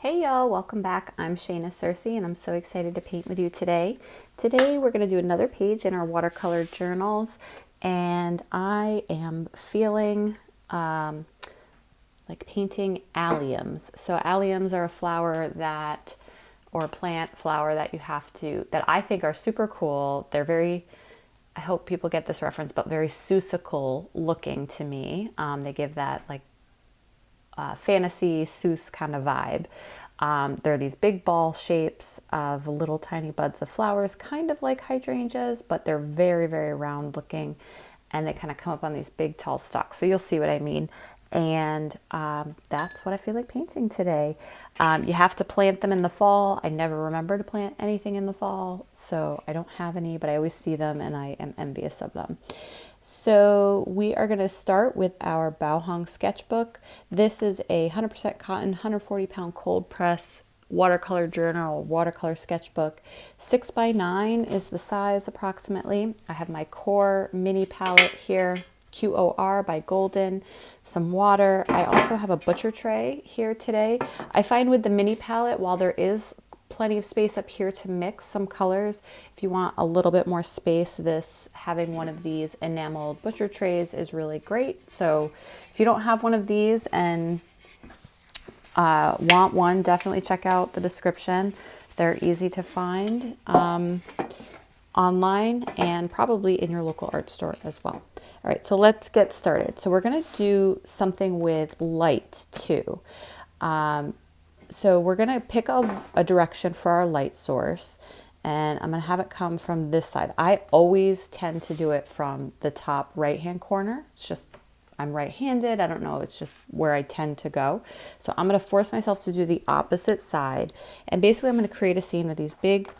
Hey y'all, welcome back. I'm Shayna Cersei and I'm so excited to paint with you today. Today we're going to do another page in our watercolor journals and I am feeling like painting alliums. So alliums are a flower that, or a plant flower that you have to, that I think are super cool. They're very, I hope people get this reference, but very Seussical looking to me. They give that like fantasy Seuss kind of vibe. They're these big ball shapes of little tiny buds of flowers, kind of like hydrangeas, but they're very, very round looking and they kind of come up on these big tall stalks. So you'll see what I mean. And that's what I feel like painting today. You have to plant them in the fall. I never remember to plant anything in the fall, so I don't have any, but I always see them and I am envious of them. So we are going to start with our Bauhong sketchbook. This is a 100% cotton, 140-pound cold press watercolor journal, watercolor sketchbook. 6x9 is the size approximately. I have my core mini palette here, QOR by Golden, some water. I also have a butcher tray here today. I find with the mini palette, while there is plenty of space up here to mix some colors, if you want a little bit more space, having one of these enameled butcher trays is really great. So if you don't have one of these and want one, definitely check out the description. They're easy to find online and probably in your local art store as well. All right, so let's get started. So we're going to do something with light too. So we're going to pick a direction for our light source, and I'm going to have it come from this side. I always tend to do it from the top right-hand corner. It's just, I'm right-handed. I don't know. It's just where I tend to go. So I'm going to force myself to do the opposite side. And basically I'm going to create a scene with these big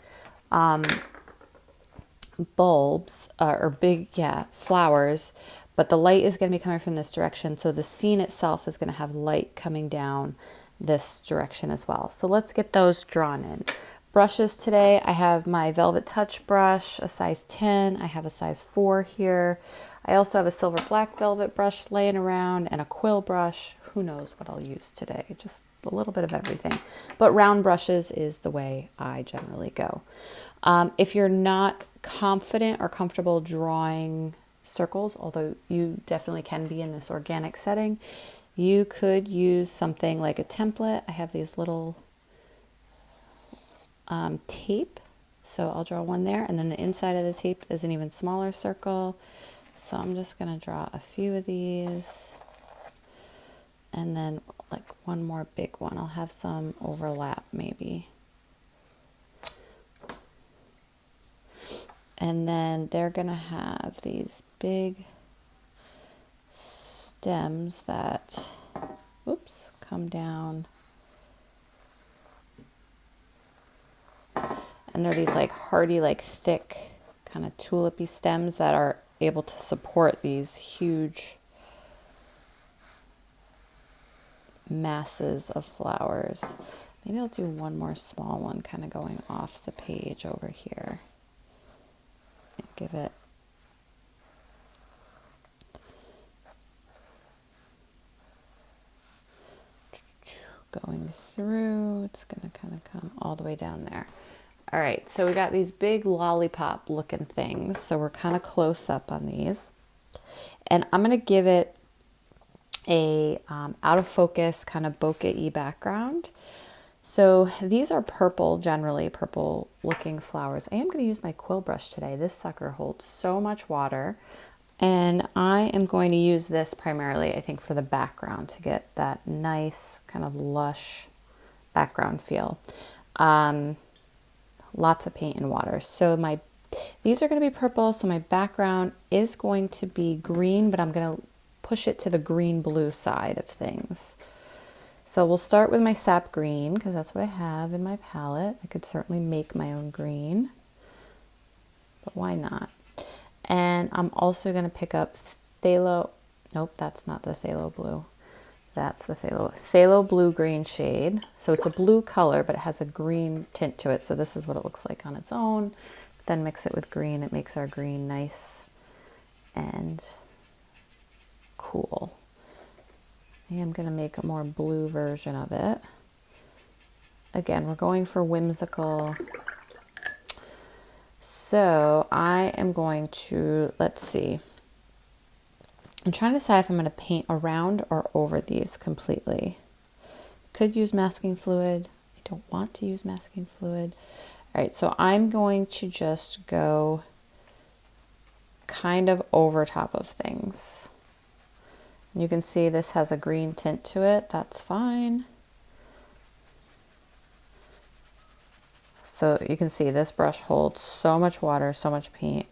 bulbs or big, flowers, but the light is going to be coming from this direction. So the scene itself is going to have light coming down this direction as well. So let's get those drawn in. Brushes today, I have my Velvet Touch brush, a size 10. I have a size 4 here. I also have a silver black velvet brush laying around and a quill brush. Who knows what I'll use today? Just a little bit of everything. But round brushes is the way I generally go. If you're not confident or comfortable drawing circles, although you definitely can be in this organic setting, you could use something like a template. I have these little tape, so I'll draw one there, and then the inside of the tape is an even smaller circle. So I'm just going to draw a few of these, and then like one more big one. I'll have some overlap maybe. And then they're going to have these big stems that, come down. And they're these like hardy, like thick, kind of tulipy stems that are able to support these huge masses of flowers. Maybe I'll do one more small one kind of going off the page over here. And give it going through. It's going to kind of come all the way down there. All right, so we got these big lollipop looking things. So we're kind of close up on these. And I'm going to give it a out of focus kind of bokeh-y background. So these are purple, generally purple looking flowers. I am going to use my quill brush today. This sucker holds so much water. And I am going to use this primarily, I think, for the background to get that nice kind of lush background feel. Lots of paint and water. So these are going to be purple, so my background is going to be green, but I'm going to push it to the green-blue side of things. So we'll start with my sap green, because that's what I have in my palette. I could certainly make my own green, but why not? And I'm also going to pick up Phthalo. Nope, that's not the Phthalo blue. That's the Phthalo blue green shade. So it's a blue color, but it has a green tint to it. So this is what it looks like on its own. Then mix it with green. It makes our green nice and cool. I am going to make a more blue version of it. again, we're going for whimsical. So I am going to, let's see. I'm trying to decide if I'm going to paint around or over these completely. Could use masking fluid. I don't want to use masking fluid. All right, so I'm going to just go kind of over top of things. You can see this has a green tint to it. That's fine. So you can see this brush holds so much water, so much paint.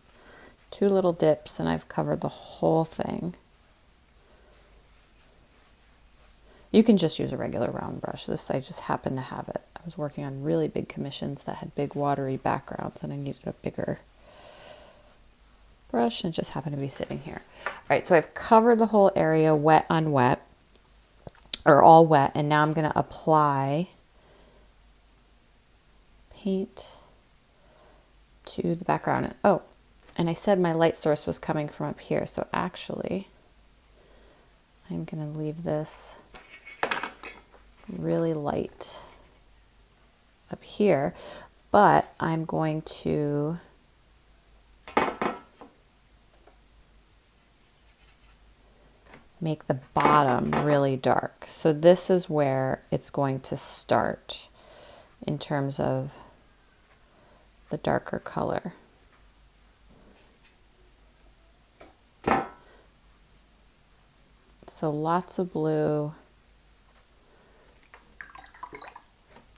2 little dips and I've covered the whole thing. You can just use a regular round brush. This, I just happen to have it. I was working on really big commissions that had big watery backgrounds and I needed a bigger brush and it just happened to be sitting here. All right, so I've covered the whole area wet on wet, or all wet, and now I'm going to apply paint to the background. Oh, and I said my light source was coming from up here, so actually I'm going to leave this really light up here, but I'm going to make the bottom really dark. So this is where it's going to start in terms of the darker color. So lots of blue.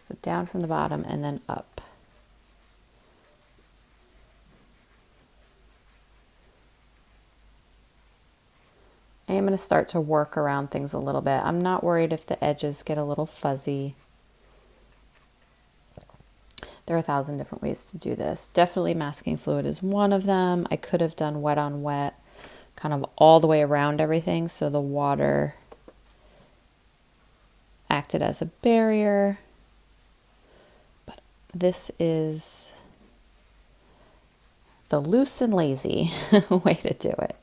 So down from the bottom and then up. I am going to start to work around things a little bit. I'm not worried if the edges get a little fuzzy. There are 1,000 different ways to do this. Definitely masking fluid is one of them. I could have done wet on wet, kind of all the way around everything, so the water acted as a barrier. But this is the loose and lazy way to do it.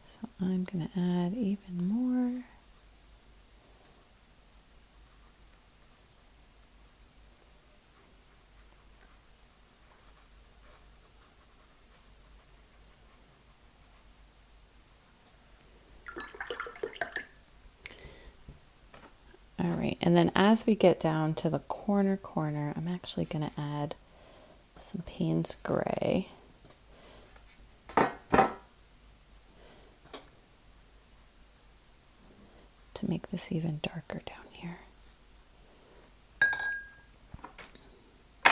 So I'm going to add even more. All right, and then as we get down to the corner, I'm actually going to add some Payne's Gray. To make this even darker down here. I'm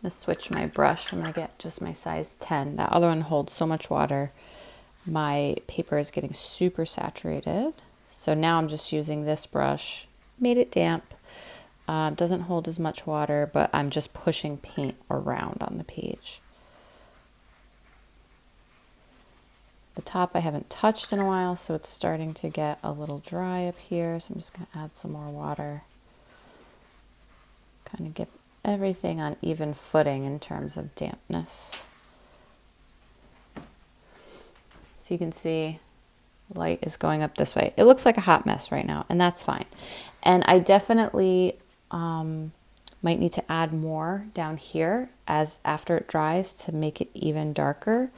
going to switch my brush. I'm going to get just my size 10. That other one holds so much water. My paper is getting super saturated. So now I'm just using this brush. Made it damp. Doesn't hold as much water, but I'm just pushing paint around on the page. The top I haven't touched in a while, so it's starting to get a little dry up here. So I'm just going to add some more water. Kind of get everything on even footing in terms of dampness. So you can see light is going up this way. It looks like a hot mess right now, and that's fine. And I definitely might need to add more down here as after it dries to make it even darker.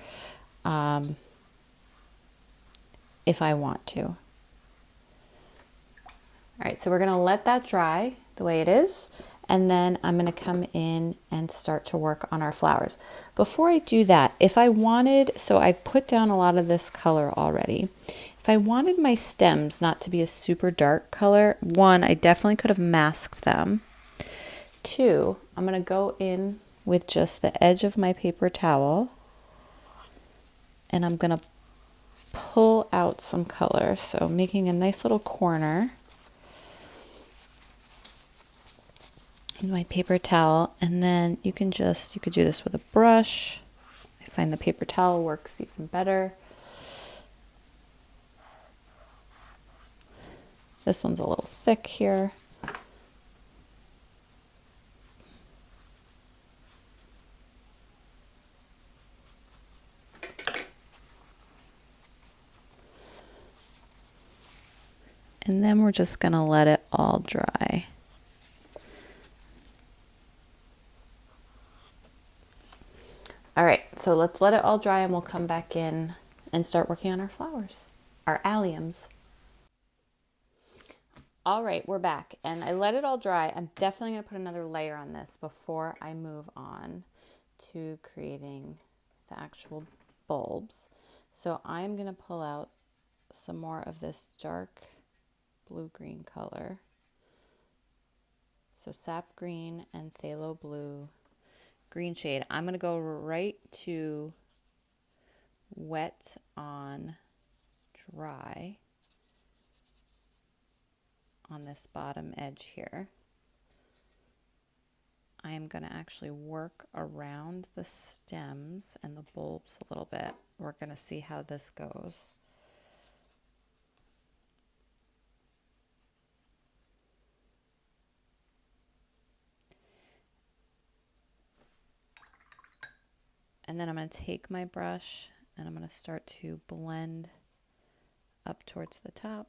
If I want to. All right, so we're going to let that dry the way it is, and then I'm going to come in and start to work on our flowers. Before I do that, if I wanted, so I've put down a lot of this color already. If I wanted my stems not to be a super dark color, one, I definitely could have masked them. Two, I'm going to go in with just the edge of my paper towel, and I'm going to pull out some color, so making a nice little corner in my paper towel, and then you could do this with a brush. I find the paper towel works even better. This one's a little thick here. And then we're just going to let it all dry. All right, so let's let it all dry and we'll come back in and start working on our flowers, our alliums. All right, we're back and I let it all dry. I'm definitely going to put another layer on this before I move on to creating the actual bulbs. So I'm going to pull out some more of this dark blue-green color. So sap green and phthalo blue green shade. I'm going to go right to wet on dry on this bottom edge here. I am going to actually work around the stems and the bulbs a little bit. We're going to see how this goes. And then I'm going to take my brush and I'm going to start to blend up towards the top.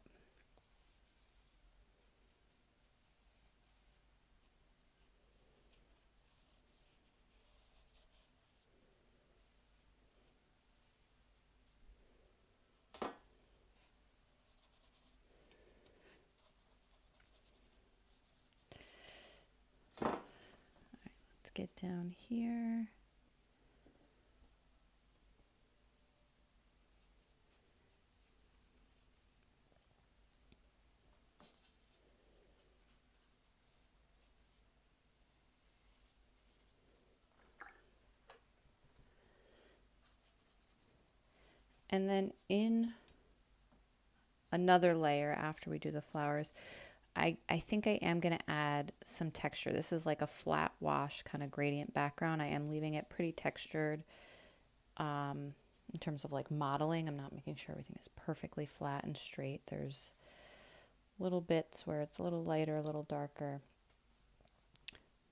All right, let's get down here. And then in another layer after we do the flowers, I think I am going to add some texture. This is like a flat wash kind of gradient background. I am leaving it pretty textured in terms of like modeling. I'm not making sure everything is perfectly flat and straight. There's little bits where it's a little lighter, a little darker.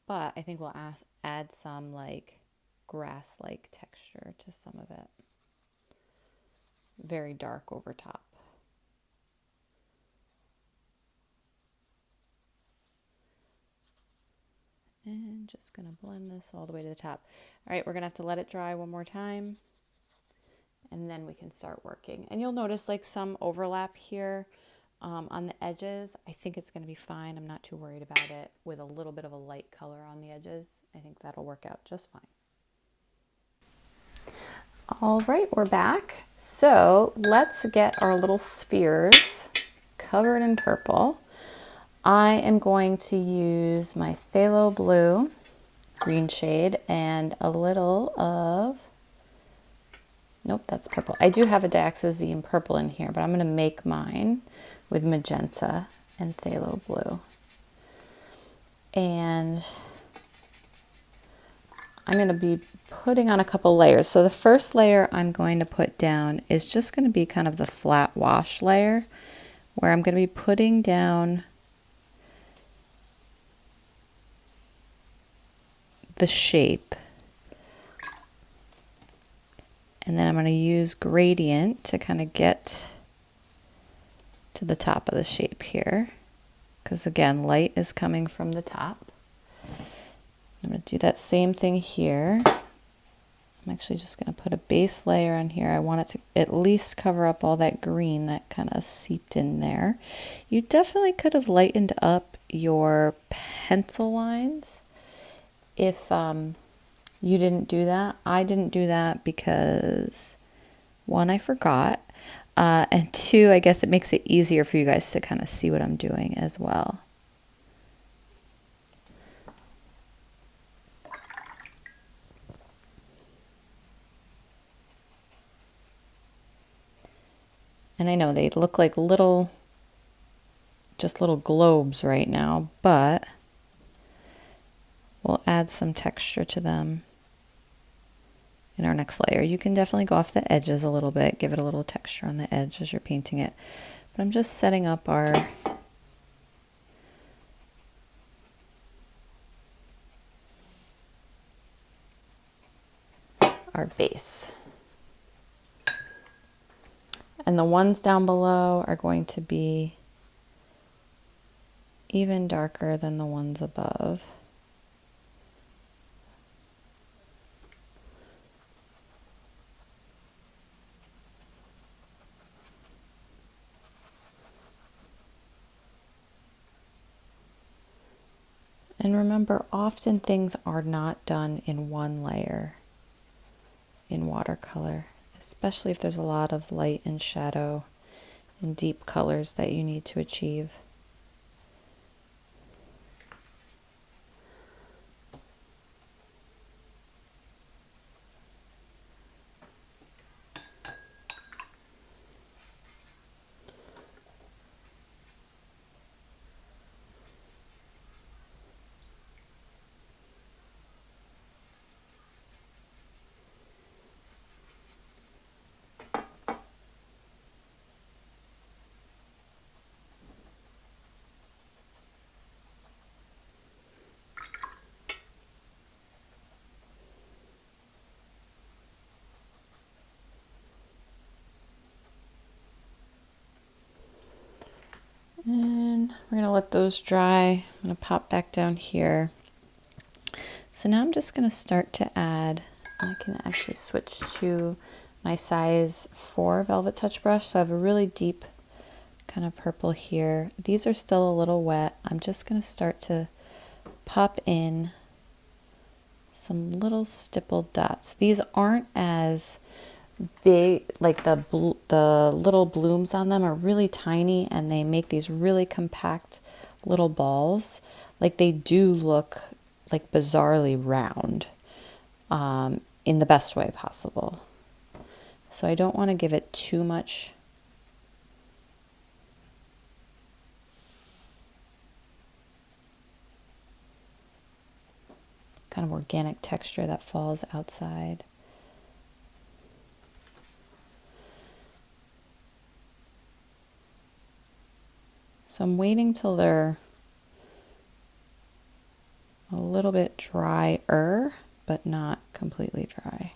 But I think we'll add some like grass-like texture to some of it. Very dark over top. And just going to blend this all the way to the top. All right, we're going to have to let it dry one more time. And then we can start working. And you'll notice like some overlap here on the edges. I think it's going to be fine. I'm not too worried about it with a little bit of a light color on the edges. I think that'll work out just fine. All right, we're back. So let's get our little spheres covered in purple. I am going to use my phthalo blue green shade and a little of, nope, that's purple. I do have a Dioxazine purple in here, but I'm going to make mine with magenta and phthalo blue. And I'm going to be putting on a couple layers. So the first layer I'm going to put down is just going to be kind of the flat wash layer, where I'm going to be putting down the shape. And then I'm going to use gradient to kind of get to the top of the shape here. Because again, light is coming from the top. I'm going to do that same thing here. I'm actually just going to put a base layer on here. I want it to at least cover up all that green that kind of seeped in there. You definitely could have lightened up your pencil lines if you didn't do that. I didn't do that because, one, I forgot, and two, I guess it makes it easier for you guys to kind of see what I'm doing as well. And I know they look like little, just little globes right now, but we'll add some texture to them in our next layer. You can definitely go off the edges a little bit, give it a little texture on the edge as you're painting it. But I'm just setting up our base. And the ones down below are going to be even darker than the ones above. And remember, often things are not done in one layer in watercolor, especially if there's a lot of light and shadow and deep colors that you need to achieve. And we're gonna let those dry. I'm gonna pop back down here. So now I'm just gonna start to add, I can actually switch to my size 4 Velvet Touch brush. So I have a really deep kind of purple here. These are still a little wet. I'm just gonna start to pop in some little stippled dots. These aren't as big, like the little blooms on them are really tiny, and they make these really compact little balls. Like they do look like bizarrely round, in the best way possible. So I don't want to give it too much kind of organic texture that falls outside. So I'm waiting till they're a little bit drier, but not completely dry.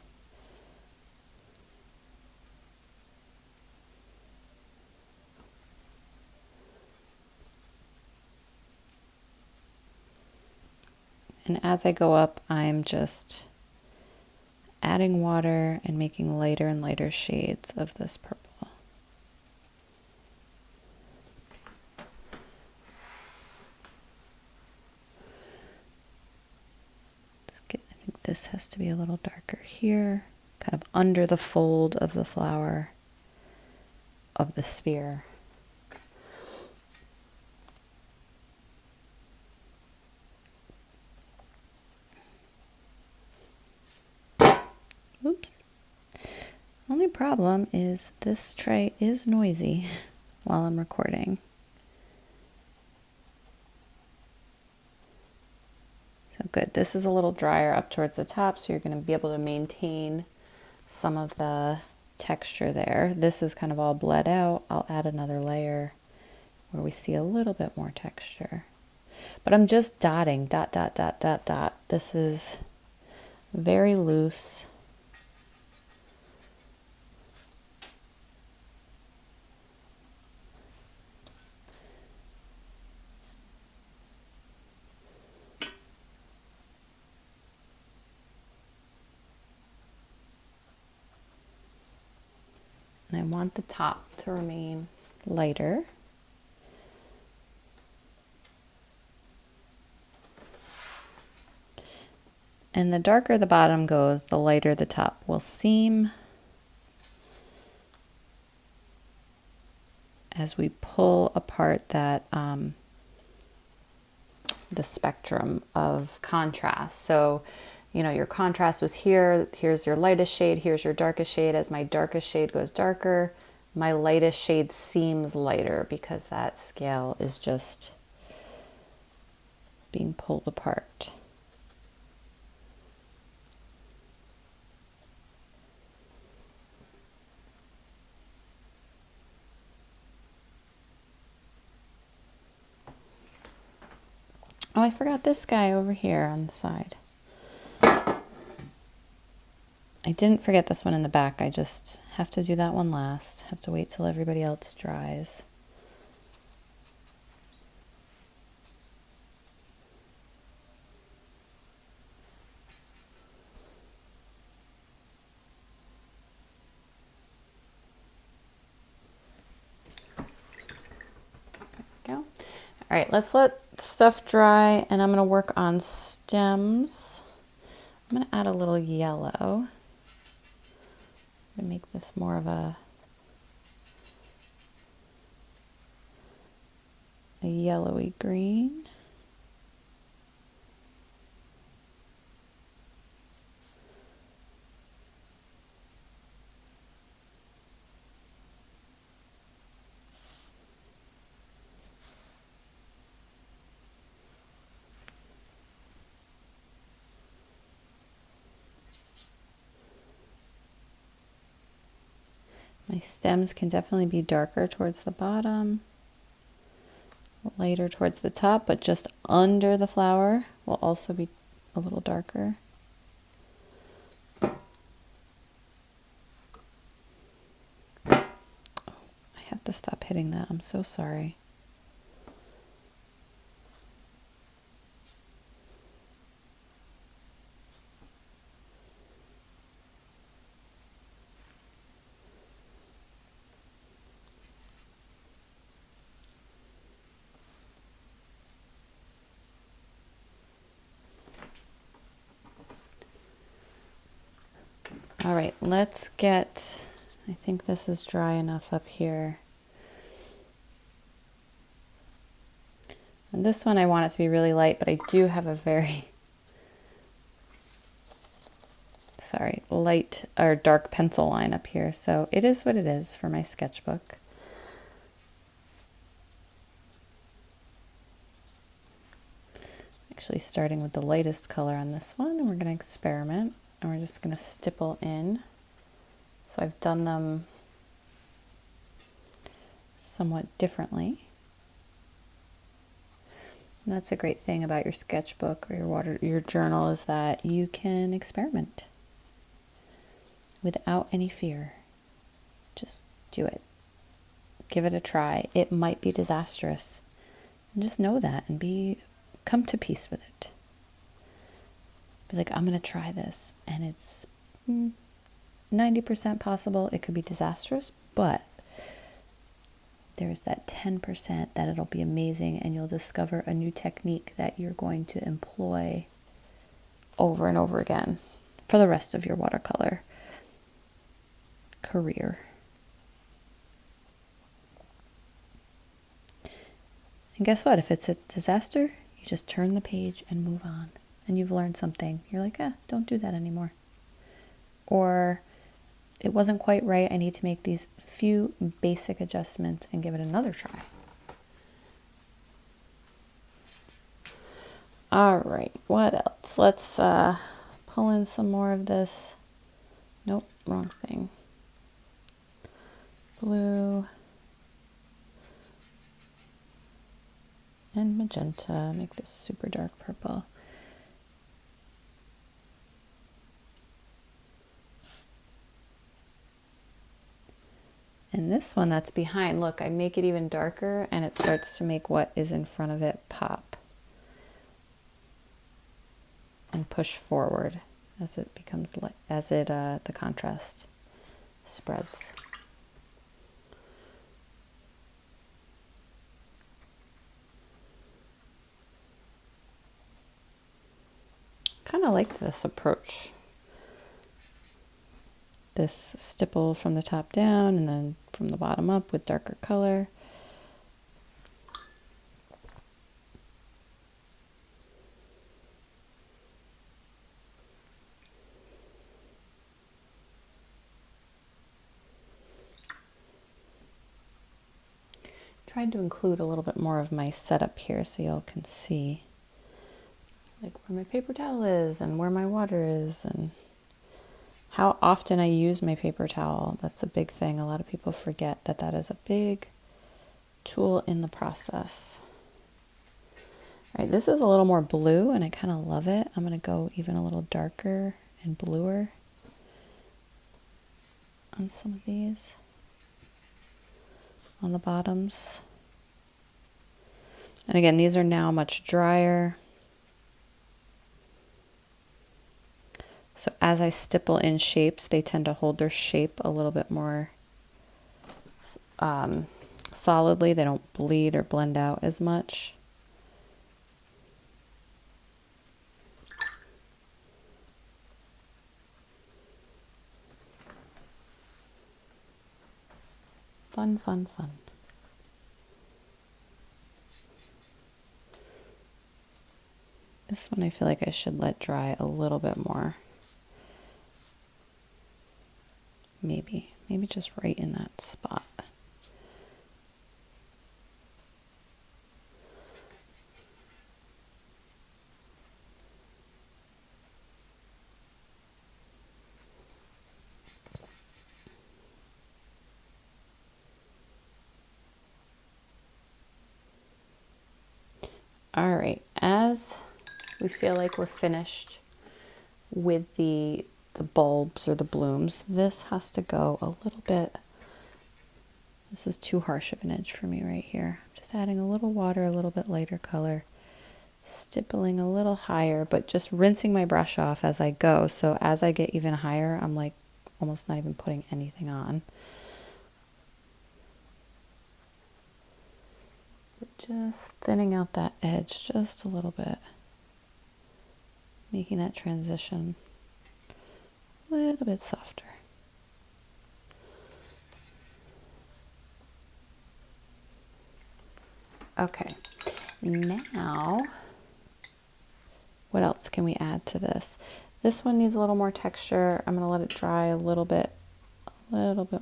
And as I go up, I'm just adding water and making lighter and lighter shades of this purple. I think this has to be a little darker here, kind of under the fold of the flower, of the sphere. Oops. Only problem is this tray is noisy while I'm recording. So good. This is a little drier up towards the top, so you're going to be able to maintain some of the texture there. This is kind of all bled out. I'll add another layer where we see a little bit more texture. But I'm just dotting, dot, dot, dot, dot, dot. This is very loose. And I want the top to remain lighter. And the darker the bottom goes, the lighter the top will seem as we pull apart that the spectrum of contrast. So, you know, your contrast was here. Here's your lightest shade. Here's your darkest shade. As my darkest shade goes darker, my lightest shade seems lighter because that scale is just being pulled apart. Oh, I forgot this guy over here on the side. I didn't forget this one in the back. I just have to do that one last. Have to wait till everybody else dries. All right, let's let stuff dry, and I'm going to work on stems. I'm going to add a little yellow to make this more of a yellowy green. My stems can definitely be darker towards the bottom, lighter towards the top, but just under the flower will also be a little darker. I have to stop hitting that. I'm so sorry. All right, let's get, I think this is dry enough up here. And this one I want it to be really light, but I do have a very, light or dark pencil line up here. So it is what it is for my sketchbook. Actually starting with the lightest color on this one, and we're going to experiment. And we're just going to stipple in. So I've done them somewhat differently. And that's a great thing about your sketchbook or your journal, is that you can experiment without any fear. Just do it. Give it a try. It might be disastrous. And just know that and come to peace with it. Be like, I'm going to try this, and it's 90% possible it could be disastrous, but there's that 10% that it'll be amazing, and you'll discover a new technique that you're going to employ over and over again for the rest of your watercolor career. And guess what? If it's a disaster, you just turn the page and move on. And you've learned something. You're like, don't do that anymore. Or it wasn't quite right. I need to make these few basic adjustments and give it another try. All right, what else? Let's pull in some more of this. Nope, wrong thing. Blue and magenta. Make this super dark purple. And this one that's behind, look, I make it even darker, and it starts to make what is in front of it pop and push forward as it becomes light, the contrast spreads. Kind of like this approach. This stipple from the top down and then from the bottom up with darker color. Tried to include a little bit more of my setup here so y'all can see like where my paper towel is and where my water is and how often I use my paper towel. That's a big thing. A lot of people forget that that is a big tool in the process. All right, this is a little more blue and I kind of love it. I'm going to go even a little darker and bluer on some of these, on the bottoms. And again, these are now much drier. So as I stipple in shapes, they tend to hold their shape a little bit more solidly. They don't bleed or blend out as much. Fun, fun, fun. This one I feel like I should let dry a little bit more. Maybe just right in that spot. All right, as we feel like we're finished with the bulbs or the blooms, this has to go a little bit. This is too harsh of an edge for me right here. Just adding a little water, a little bit lighter color, stippling a little higher, but just rinsing my brush off as I go. So as I get even higher, I'm like almost not even putting anything on. Just thinning out that edge just a little bit, making that transition a little bit softer. Okay, now what else can we add to this? This one needs a little more texture. I'm going to let it dry a little bit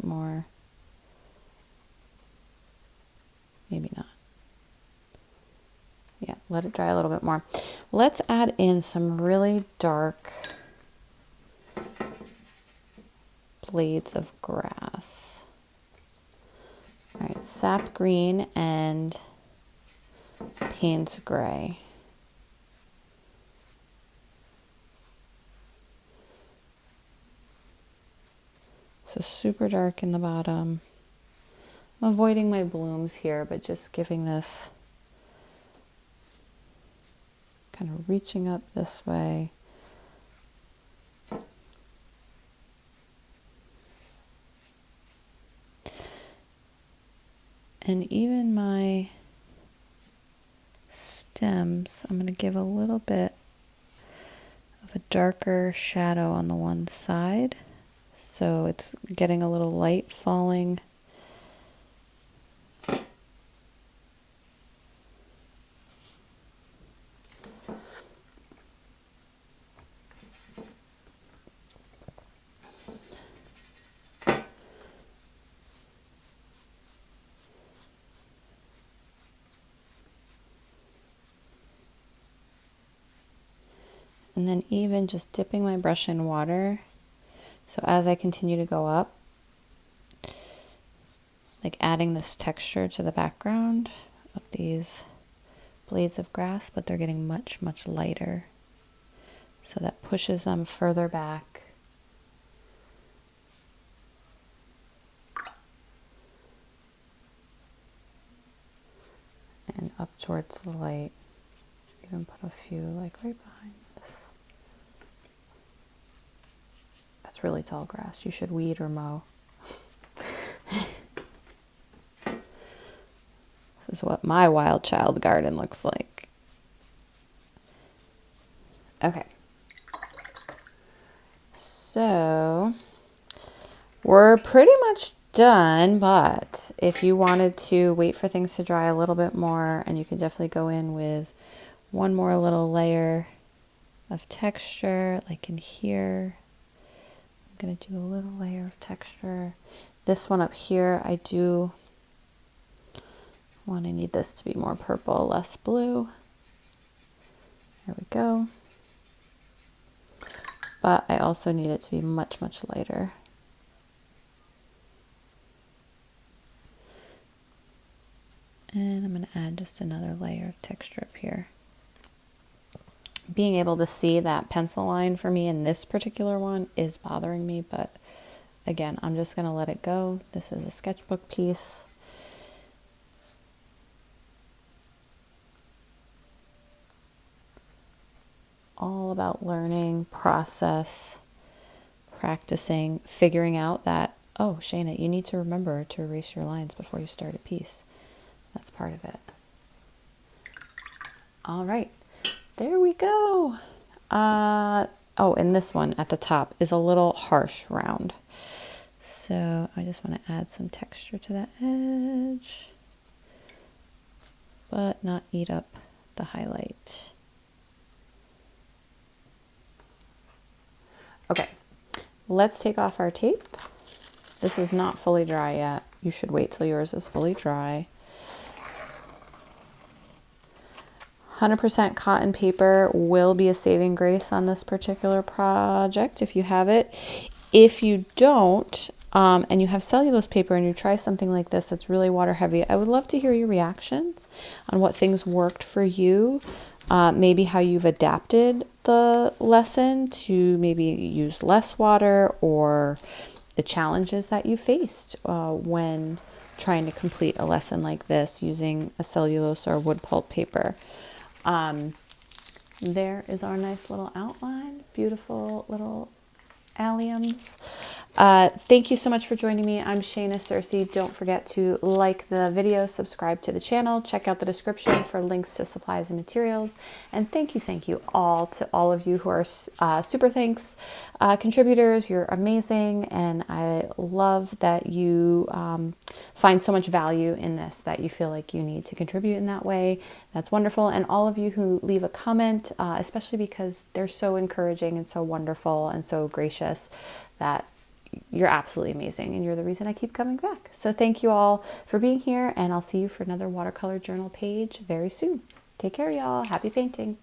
more. Maybe not. Yeah, let it dry a little bit more. Let's add in some really dark blades of grass. All right, sap green and Payne's gray. So super dark in the bottom. I'm avoiding my blooms here, but just giving this, kind of reaching up this way. And even my stems, I'm going to give a little bit of a darker shadow on the one side. So it's getting a little light falling. And then even just dipping my brush in water. So as I continue to go up, like adding this texture to the background of these blades of grass, but they're getting much, much lighter. So that pushes them further back. And up towards the light. Even put a few like right behind this. That's really tall grass. You should weed or mow. This is what my wild child garden looks like. Okay. So we're pretty much done, but if you wanted to wait for things to dry a little bit more, and you can definitely go in with one more little layer of texture, like in here. I'm going to do a little layer of texture. This one up here, I do want to need this to be more purple, less blue. There we go. But I also need it to be much, much lighter. And I'm going to add just another layer of texture up here. Being able to see that pencil line for me in this particular one is bothering me, but again, I'm just going to let it go. This is a sketchbook piece. All about learning, process, practicing, figuring out that, oh, Shayna, you need to remember to erase your lines before you start a piece. That's part of it. All right, there we go. Oh, and this one at the top is a little harsh round. So I just want to add some texture to that edge, but not eat up the highlight. Okay, let's take off our tape. This is not fully dry yet. You should wait till yours is fully dry. 100% cotton paper will be a saving grace on this particular project if you have it. If you don't, and you have cellulose paper and you try something like this that's really water heavy, I would love to hear your reactions on what things worked for you. Maybe how you've adapted the lesson to maybe use less water, or the challenges that you faced when trying to complete a lesson like this using a cellulose or wood pulp paper. There is our nice little outline, beautiful little alliums. Thank you so much for joining me. I'm Shayna Cersei. Don't forget to like the video, subscribe to the channel, check out the description for links to supplies and materials. And thank you all to all of you who are super thanks contributors. You're amazing, and I love that you find so much value in this, that you feel like you need to contribute in that way. That's wonderful. And all of you who leave a comment, especially because they're so encouraging and so wonderful and so gracious, that you're absolutely amazing, and you're the reason I keep coming back. So thank you all for being here, and I'll see you for another watercolor journal page very soon. Take care, y'all. Happy painting.